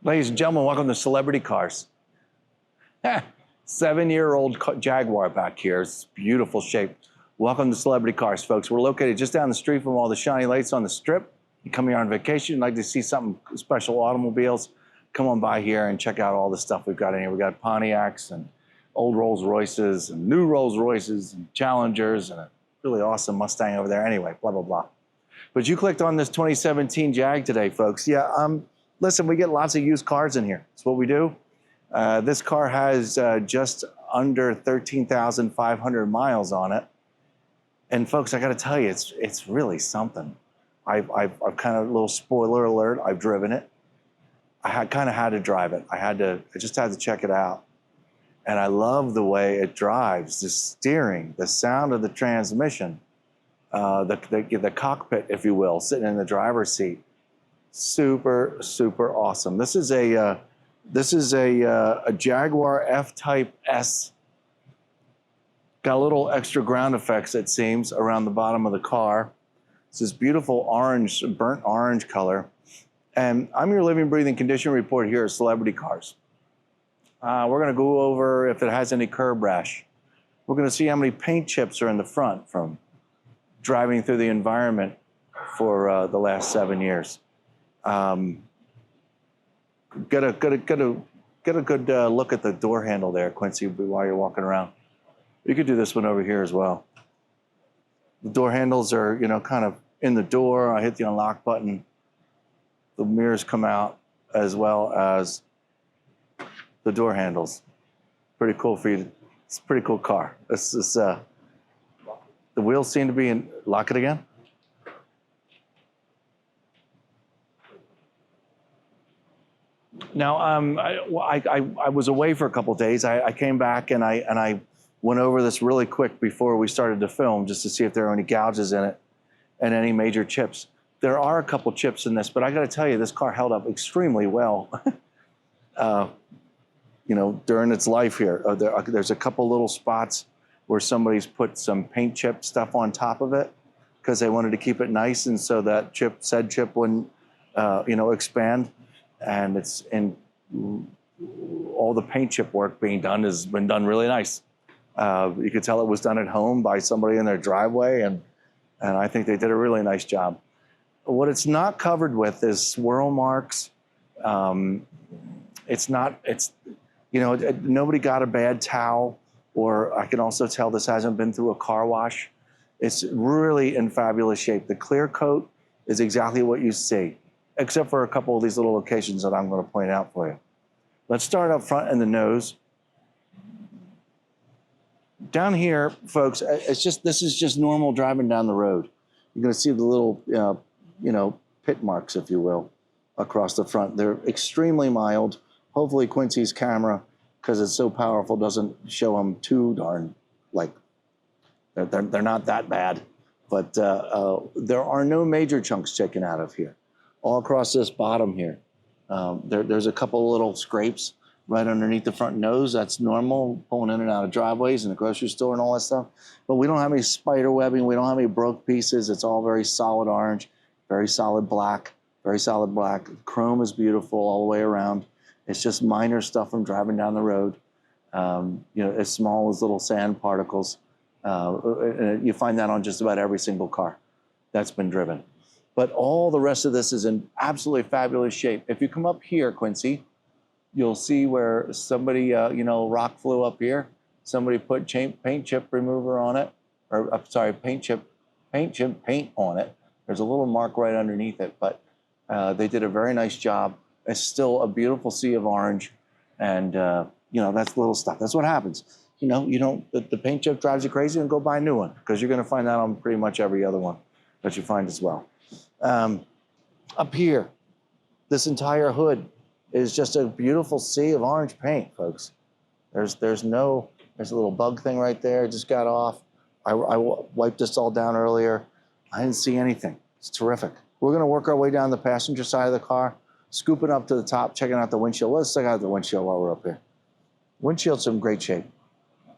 Ladies and gentlemen, welcome to Celebrity Cars. 7-year-old Jaguar back here. It's beautiful shape. Welcome to Celebrity Cars, folks. We're located just down the street from all the shiny lights on the strip. You come here on vacation, you'd like to see something special automobiles, come on by here and check out all the stuff we've got in here. We've got Pontiacs and old Rolls Royces and new Rolls Royces and Challengers and a really awesome Mustang over there. Anyway, blah, blah, blah. But you clicked on this 2017 Jag today, folks. Yeah, listen, we get lots of used cars in here. That's what we do. This car has just under 13,500 miles on it. And folks, I got to tell you, it's really something. I've kind of, a little spoiler alert, I've driven it. I kind of had to drive it. I just had to check it out. And I love the way it drives, the steering, the sound of the transmission, the cockpit, if you will, sitting in the driver's seat. Super, super awesome. This is a Jaguar F-Type S. Got a little extra ground effects, it seems, around the bottom of the car. It's this beautiful orange, burnt orange color. And I'm your living, breathing condition report here at Celebrity Cars. We're going to go over if it has any curb rash. We're going to see how many paint chips are in the front from driving through the environment for the last 7 years. Get a good look at the door handle there, Quincy, while you're walking around. You could do this one over here as well. The door handles are, kind of in the door. I hit the unlock button. The mirrors come out as well as the door handles. Pretty cool for you. It's a pretty cool car. This is, the wheels seem to be in, lock it again. Now, I was away for a couple of days. I came back and I went over this really quick before we started to film just to see if there are any gouges in it and any major chips. There are a couple chips in this, but I got to tell you, this car held up extremely well. During its life here. There's a couple little spots where somebody's put some paint chip stuff on top of it because they wanted to keep it nice, and so that said chip wouldn't, expand. And all the paint chip work being done has been done really nice. You could tell it was done at home by somebody in their driveway, and I think they did a really nice job. What it's not covered with is swirl marks. Nobody got a bad towel, or I can also tell this hasn't been through a car wash. It's really in fabulous shape. The clear coat is exactly what you see, except for a couple of these little locations that I'm going to point out for you. Let's start up front in the nose. Down here, folks, this is just normal driving down the road. You're going to see the little, pit marks, if you will, across the front. They're extremely mild. Hopefully Quincy's camera, because it's so powerful, doesn't show them too darn, they're not that bad. But there are no major chunks taken out of here. All across this bottom here, there's a couple little scrapes right underneath the front nose. That's normal, pulling in and out of driveways and the grocery store and all that stuff. But we don't have any spider webbing. We don't have any broke pieces. It's all very solid orange, very solid black, very solid black. The chrome is beautiful all the way around. It's just minor stuff from driving down the road. As small as little sand particles. You find that on just about every single car that's been driven. But all the rest of this is in absolutely fabulous shape. If you come up here, Quincy, you'll see where somebody, rock flew up here. Somebody put paint chip remover on it, paint on it. There's a little mark right underneath it, but they did a very nice job. It's still a beautiful sea of orange, and that's little stuff. That's what happens. The paint chip drives you crazy, and go buy a new one, because you're going to find that on pretty much every other one that you find as well. Up here, this entire hood is just a beautiful sea of orange paint, folks. There's a little bug thing right there. It just got off. I wiped this all down earlier. I didn't see anything. It's terrific. We're going to work our way down the passenger side of the car, scooping up to the top, checking out the windshield. Let's check out the windshield while we're up here. Windshield's in great shape. A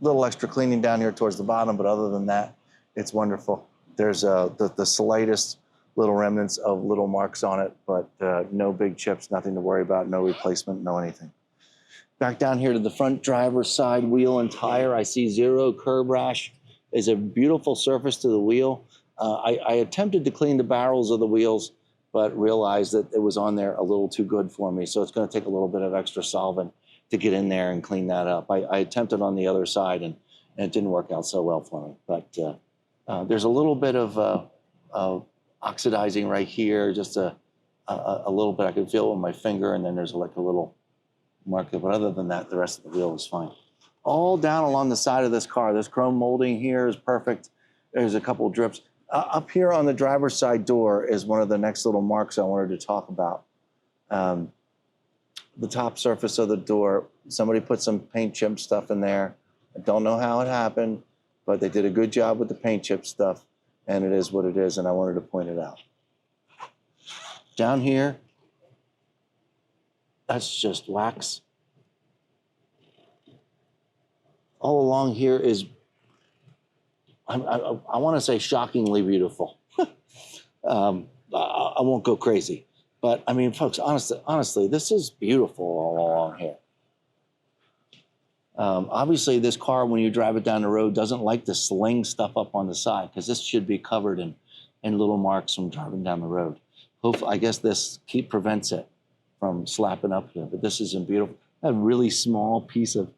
little extra cleaning down here towards the bottom, but other than that, it's wonderful. There's the slightest little remnants of little marks on it, but no big chips, nothing to worry about, no replacement, no anything. Back down here to the front driver's side wheel and tire, I see zero curb rash. It's a beautiful surface to the wheel. I attempted to clean the barrels of the wheels, but realized that it was on there a little too good for me. So it's going to take a little bit of extra solvent to get in there and clean that up. I attempted on the other side, and it didn't work out so well for me. But there's a little bit of oxidizing right here, just a little bit. I can feel it with my finger, and then there's like a little mark. But other than that, the rest of the wheel is fine. All down along the side of this car, this chrome molding here is perfect. There's a couple of drips. Up here on the driver's side door is one of the next little marks I wanted to talk about. The top surface of the door, somebody put some paint chip stuff in there. I don't know how it happened, but they did a good job with the paint chip stuff, and it is what it is, and I wanted to point it out. Down here, that's just wax. All along here is, I want to say, shockingly beautiful. I won't go crazy, but I mean, folks, honestly, this is beautiful all along here. Obviously, this car, when you drive it down the road, doesn't like to sling stuff up on the side, because this should be covered in little marks from driving down the road. Hopefully, I guess this prevents it from slapping up here, but this isn't beautiful. A really small piece of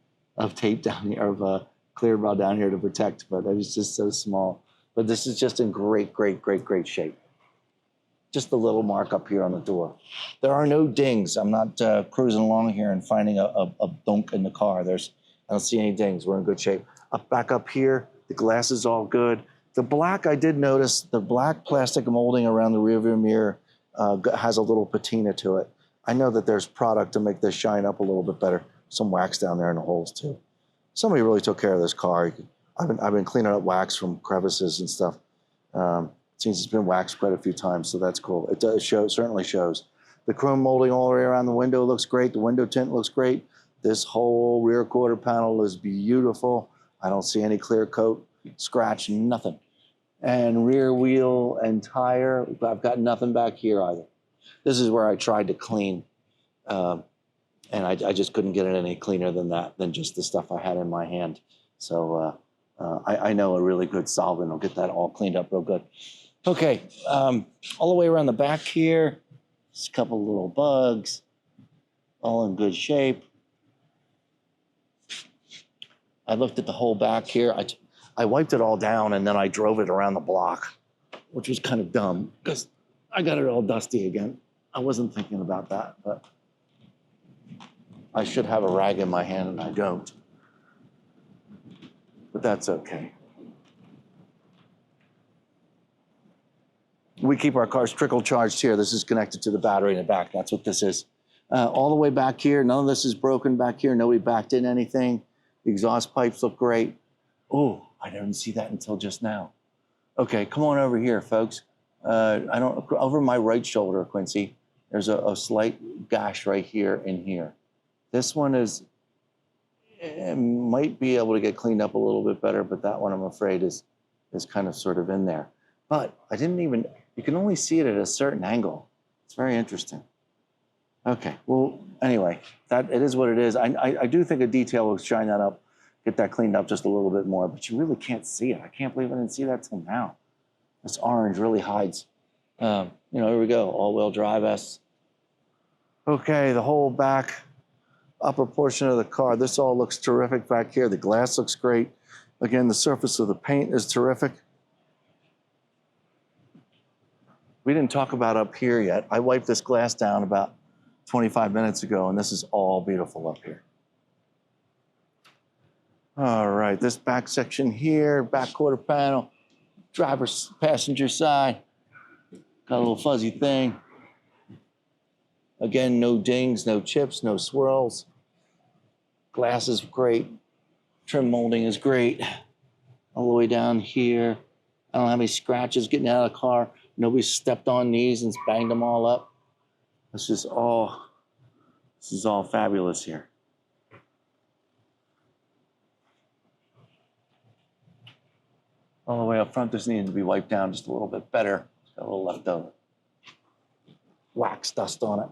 tape down here, of clear bra down here to protect, but it was just so small. But this is just in great, great, great, great shape. Just a little mark up here on the door. There are no dings. I'm not cruising along here and finding a dunk in the car. I don't see any dings. We're in good shape. Back up here, the glass is all good. The black, I did notice, the black plastic molding around the rearview mirror has a little patina to it. I know that there's product to make this shine up a little bit better. Some wax down there in the holes too. Somebody really took care of this car. I've been cleaning up wax from crevices and stuff. Seems it's been waxed quite a few times, so that's cool. It does show, certainly shows. The chrome molding all the way around the window looks great. The window tint looks great. This whole rear quarter panel is beautiful. I don't see any clear coat, scratch, nothing. And rear wheel and tire, I've got nothing back here either. This is where I tried to clean, and I just couldn't get it any cleaner than just the stuff I had in my hand. So I know a really good solvent will get that all cleaned up real good. Okay, all the way around the back here, just a couple little bugs, all in good shape. I looked at the whole back here. I wiped it all down, and then I drove it around the block, which was kind of dumb because I got it all dusty again. I wasn't thinking about that, but I should have a rag in my hand, and I don't. But that's okay. We keep our cars trickle charged here. This is connected to the battery in the back. That's what this is. All the way back here, none of this is broken back here. Nobody backed in anything. The exhaust pipes look great. Oh, I didn't see that until just now. Okay, come on over here, folks. Over my right shoulder, Quincy, there's a slight gash right here and here. This one might be able to get cleaned up a little bit better, but that one I'm afraid is kind of sort of in there. But you can only see it at a certain angle. It's very interesting. Okay, well, anyway, it is what it is. I do think a detail will shine that up, get that cleaned up just a little bit more, but you really can't see it. I can't believe I didn't see that till now. This orange really hides. Here we go, all-wheel drive S. Okay, the whole back upper portion of the car, this all looks terrific back here. The glass looks great. Again, the surface of the paint is terrific. We didn't talk about up here yet. I wiped this glass down about 25 minutes ago, and this is all beautiful up here. All right, this back section here, back quarter panel, driver's passenger side, got a little fuzzy thing. Again, no dings, no chips, no swirls. Glass is great. Trim molding is great. All the way down here. I don't have any scratches getting out of the car. Nobody stepped on these and banged them all up. This is all fabulous here. All the way up front, this needed to be wiped down just a little bit better. Got a little leftover wax dust on it.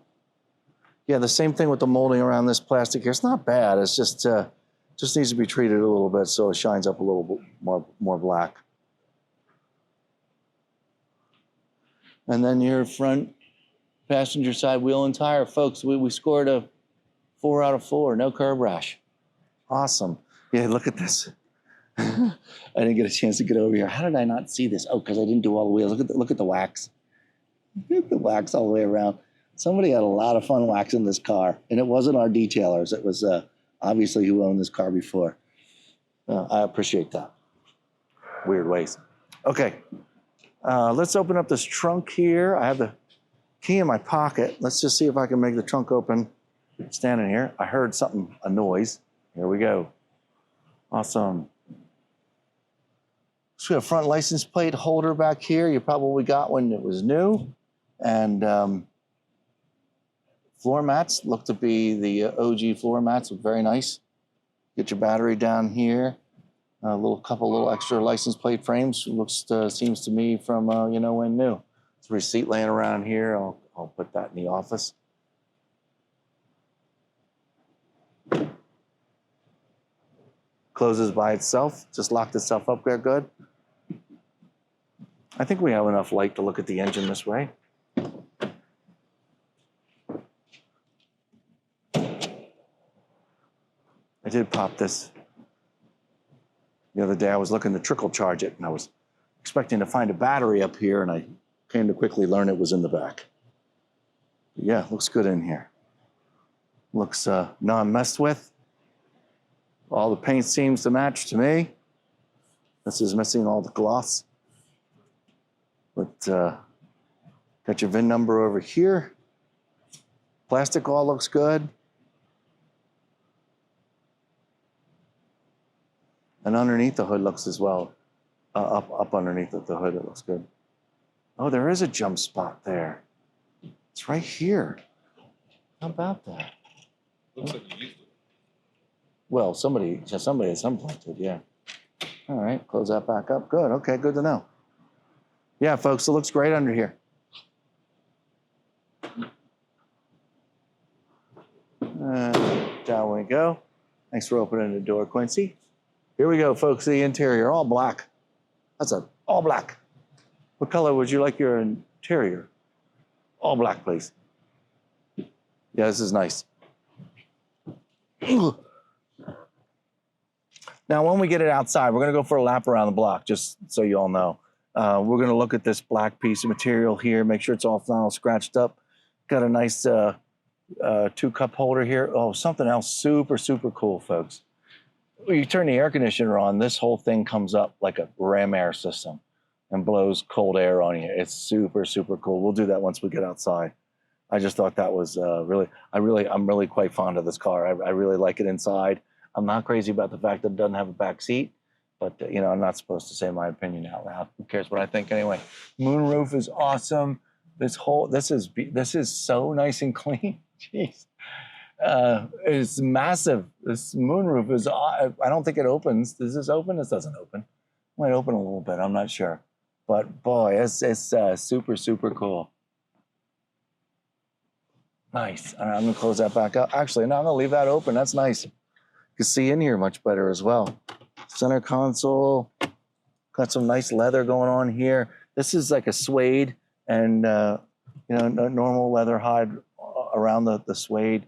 Yeah, the same thing with the molding around this plastic here. It's not bad. It's just needs to be treated a little bit so it shines up a little bit more black. And then your front passenger side wheel and tire, folks. We scored a 4 out of 4. No curb rash. Awesome. Yeah, look at this. I didn't get a chance to get over here. How did I not see this? Oh, because I didn't do all the wheels. Look at the wax. Look at the wax all the way around. Somebody had a lot of fun waxing this car, and it wasn't our detailers. It was obviously who owned this car before. I appreciate that. Weird ways. Okay, let's open up this trunk here. I have the key in my pocket. Let's just see if I can make the trunk open standing here. I heard something, a noise. Here we go. Awesome. So we have a front license plate holder back here. You probably got when it was new. And floor mats look to be the OG floor mats. Look very nice. Get your battery down here. A couple little extra license plate frames. Looks seems to me from when new. There's a receipt laying around here. I'll put that in the office. Closes by itself. Just locked itself up there good. I think we have enough light to look at the engine this way. I did pop this the other day. I was looking to trickle charge it, and I was expecting to find a battery up here, and I came to quickly learn it was in the back. But yeah, looks good in here. Looks non-messed with. All the paint seems to match to me. This is missing all the gloss. But got your VIN number over here. Plastic all looks good. And underneath the hood looks as well. Up underneath the hood, it looks good. Oh, there is a jump spot there. It's right here. How about that? Looks like you used it. Well, somebody at some point did, yeah. All right, close that back up. Good, okay, good to know. Yeah, folks, it looks great under here. Down we go. Thanks for opening the door, Quincy. Here we go, folks, the interior, all black. That's all black. What color would you like your interior? All black, please. Yeah, this is nice. Now, when we get it outside, we're gonna go for a lap around the block, just so you all know. We're gonna look at this black piece of material here, make sure it's all scratched up. Got a nice 2-cup holder here. Oh, something else super, super cool, folks. When you turn the air conditioner on, this whole thing comes up like a ram air system and blows cold air on you. It's super, super cool. We'll do that once we get outside. I just thought that was I'm really quite fond of this car. I really like it inside. I'm not crazy about the fact that it doesn't have a back seat, but I'm not supposed to say my opinion out loud. Who cares what I think anyway? Moonroof is awesome. This is so nice and clean. Jeez. It's massive. This moonroof is, I don't think it opens. Does this open? This doesn't open. It might open a little bit. I'm not sure. But boy, it's super, super cool. Nice. All right, I'm going to close that back up. Actually, no, I'm going to leave that open. That's nice. You can see in here much better as well. Center console. Got some nice leather going on here. This is like a suede and, normal leather hide around the suede.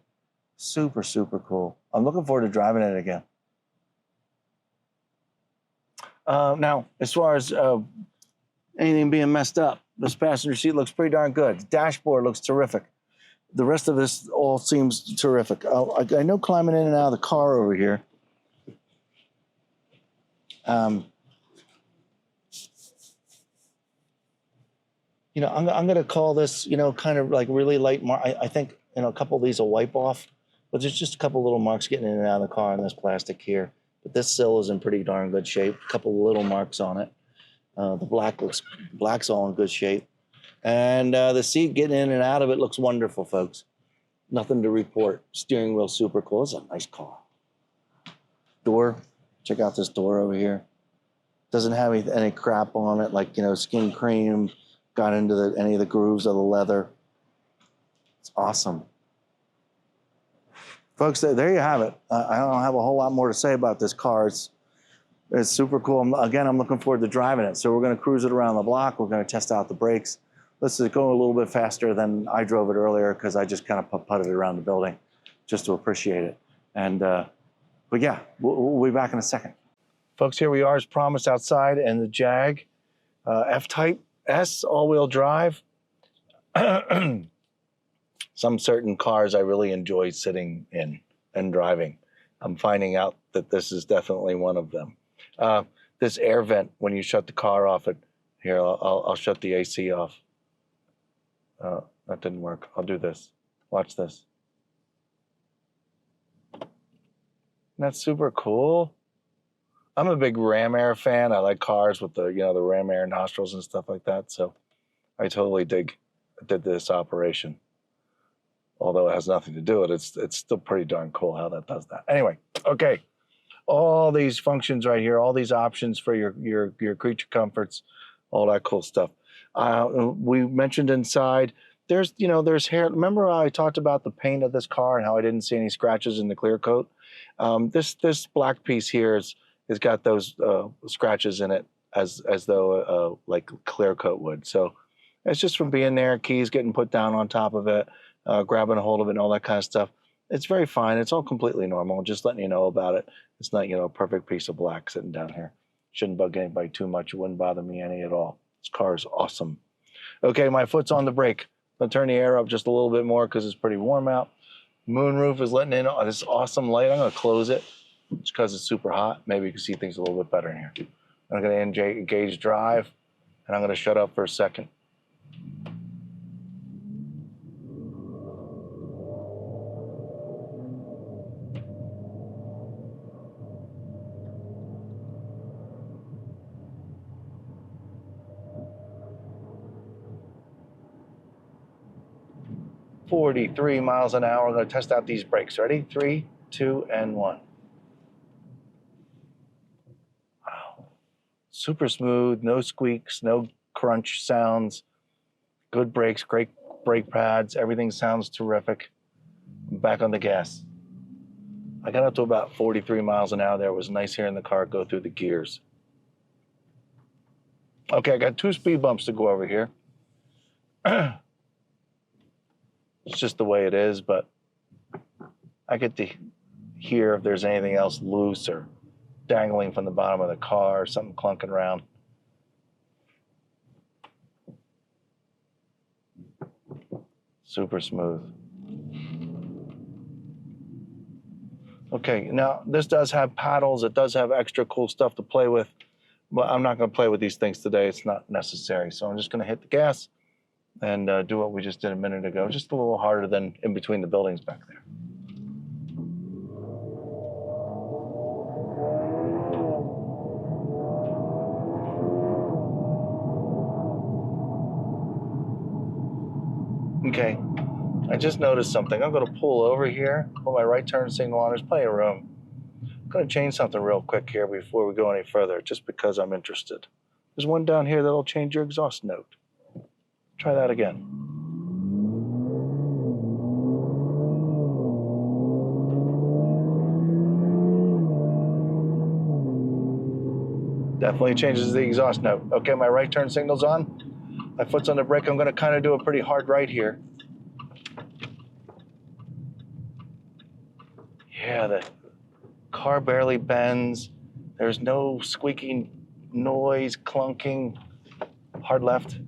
Super, super cool. I'm looking forward to driving it again. Now, as far as anything being messed up, this passenger seat looks pretty darn good. The dashboard looks terrific. The rest of this all seems terrific. I know climbing in and out of the car over here. I'm going to call this, kind of like really light mark. I think, a couple of these will wipe off, but there's just a couple little marks getting in and out of the car on this plastic here. But this sill is in pretty darn good shape. A couple of little marks on it. The black's all in good shape. And the seat getting in and out of it looks wonderful, folks. Nothing to report. Steering wheel super cool. It's a nice car. Door. Check out this door over here. Doesn't have any crap on it like, skin cream, got into any of the grooves of the leather. It's awesome. Folks, there you have it. I don't have a whole lot more to say about this car. It's super cool. I'm looking forward to driving it. So we're going to cruise it around the block. We're going to test out the brakes. Let's just go a little bit faster than I drove it earlier because I just kind of putted it around the building just to appreciate it. But yeah, we'll be back in a second. Folks, here we are as promised outside, and the Jag F-Type S all-wheel drive. Some certain cars I really enjoy sitting in and driving. I'm finding out that this is definitely one of them. This air vent, when you shut the car off, here, I'll shut the AC off. That didn't work. I'll do this. Watch this. That's super cool. I'm a big ram air fan. I like cars with the ram air nostrils and stuff like that. So I totally did this operation. Although it has nothing to do with it, it's still pretty darn cool how that does that. Anyway, okay. All these functions right here, all these options for your creature comforts, all that cool stuff. We mentioned inside, there's hair. Remember I talked about the paint of this car and how I didn't see any scratches in the clear coat? This black piece here has got those scratches in it as though like clear coat would. So it's just from being there, keys getting put down on top of it, grabbing a hold of it and all that kind of stuff. It's very fine. It's all completely normal. Just letting you know about it. It's not, a perfect piece of black sitting down here. Shouldn't bug anybody too much. It wouldn't bother me any at all. This car is awesome. Okay, my foot's on the brake. I'm gonna turn the air up just a little bit more because it's pretty warm out. Moonroof is letting in this awesome light. I'm gonna close it just because it's super hot. Maybe you can see things a little bit better in here. I'm gonna engage drive, and I'm gonna shut up for a second. .43 miles an hour. I'm going to test out these brakes. Ready? 3, 2, and 1. Wow. Super smooth, no squeaks, no crunch sounds. Good brakes, great brake pads. Everything sounds terrific. I'm back on the gas. I got up to about 43 miles an hour there. It was nice hearing the car go through the gears. Okay, I got 2 speed bumps to go over here. It's just the way it is, but I get to hear if there's anything else loose or dangling from the bottom of the car, or something clunking around. Super smooth. Okay, now this does have paddles. It does have extra cool stuff to play with, but I'm not going to play with these things today. It's not necessary. So I'm just going to hit the gas and do what we just did a minute ago, just a little harder than in between the buildings back there. Okay, I just noticed something. I'm going to pull over here, put my right turn signal on. There's plenty of room. I'm going to change something real quick here before we go any further, just because I'm interested. There's one down here that'll change your exhaust note. Try that again. Definitely changes the exhaust note. Okay, my right turn signal's on. My foot's on the brake. I'm going to kind of do a pretty hard right here. Yeah, the car barely bends. There's no squeaking noise, clunking. Hard left.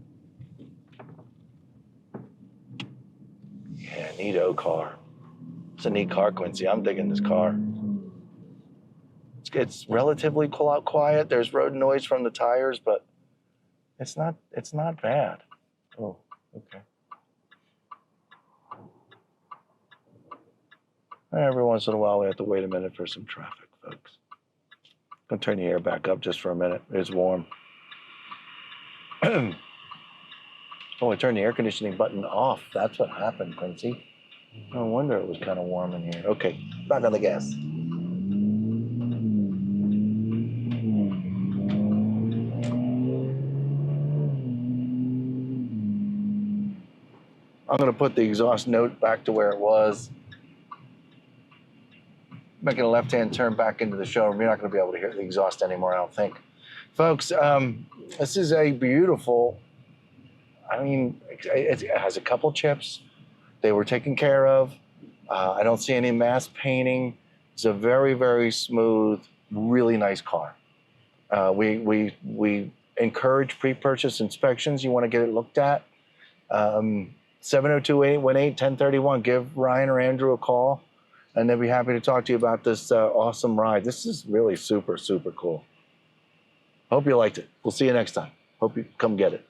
Yeah, neato car. It's a neat car, Quincy. I'm digging this car. It's relatively quiet. There's road noise from the tires, but it's not bad. Oh, okay. Every once in a while, we have to wait a minute for some traffic, folks. I'm going to turn the air back up just for a minute. It's warm. Oh, I turned the air conditioning button off. That's what happened, Quincy. No wonder it was kind of warm in here. Okay, back on the gas. I'm going to put the exhaust note back to where it was. Making a left-hand turn back into the showroom. You're not going to be able to hear the exhaust anymore, I don't think. Folks, this is a beautiful, I mean, it has a couple chips. They were taken care of. I don't see any mass painting. It's a very, very smooth, really nice car. We encourage pre-purchase inspections. You want to get it looked at. 702-818-1031. Give Ryan or Andrew a call, and they'll be happy to talk to you about this awesome ride. This is really super, super cool. Hope you liked it. We'll see you next time. Hope you come get it.